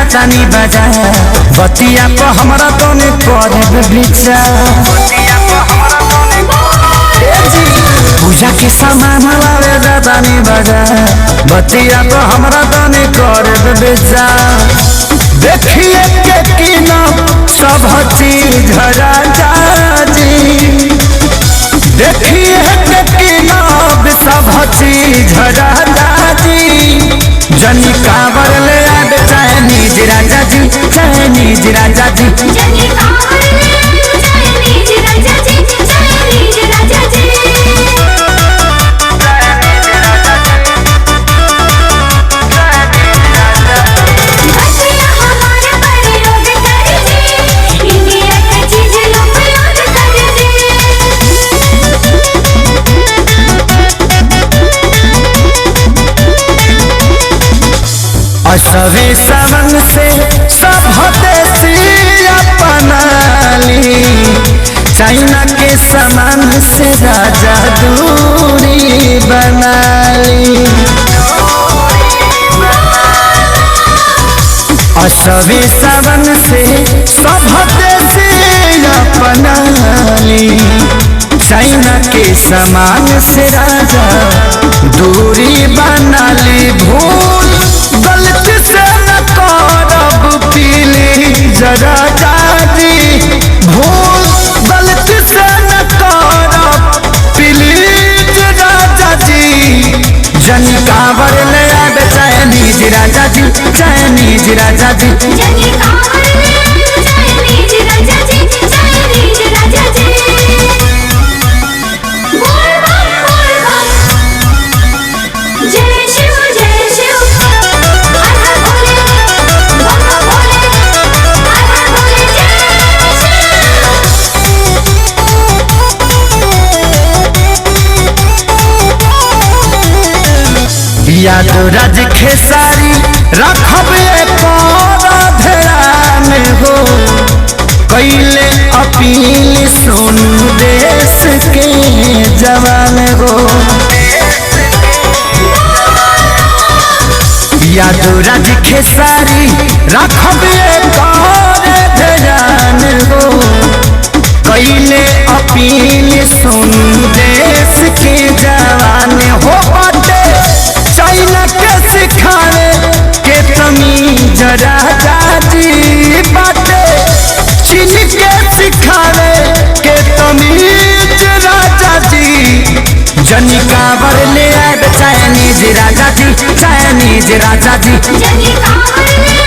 जातानी बजा बतिया को हमरा तो ने करे बिचा पूजा के सामान लावे जातानी बजा बतिया को हमरा तो ने करे बिचा देखिए के किना सब चीज राजा जी देखिए के किना सब चीज राजा जी जनी कावर ले आद चाइनीज राजा जी चाइनीज राजा जी जनी कावर ले आद चाइनीज राजा जी चाइनीज राजा जी बतिया हमारे प्रयोग कर जी इंडिया के चीज लोग याद कर असवे सावन से सब देसी अपनाली चाइना के सामान से राजा दूरी बनाली असवे सावन से सब देसी अपनाली चाइना के सामान से राजा दूरी बनाली भूल गलती से न करब पीली जरा जाजी भूल गलती से न करब पीली जरा जाजी जनी कावर ले आद चाइनीज राजा जी चाइनीज राजा जी जनी कावर ले आद चाइनीज राजा जी चाइनीज राजा जी बोल बम जय शिव हर हर भोले बम भोले हर हर भोले जय याद राज खेसारी रखब ध्यान हो कैले अपील सोनू देश के जवान हो याद राज खेसारी रखब ध्यान हो कैले अपील सोनू देश के जवान हो बाटे चाइना के सिखावे के तमीज राजा जी बाटे चीन के सिखावे के तमीज राजा जी जनी कावर ले आद चाइनीज राजा जी चाइनीज राजा जी जनी कावर ले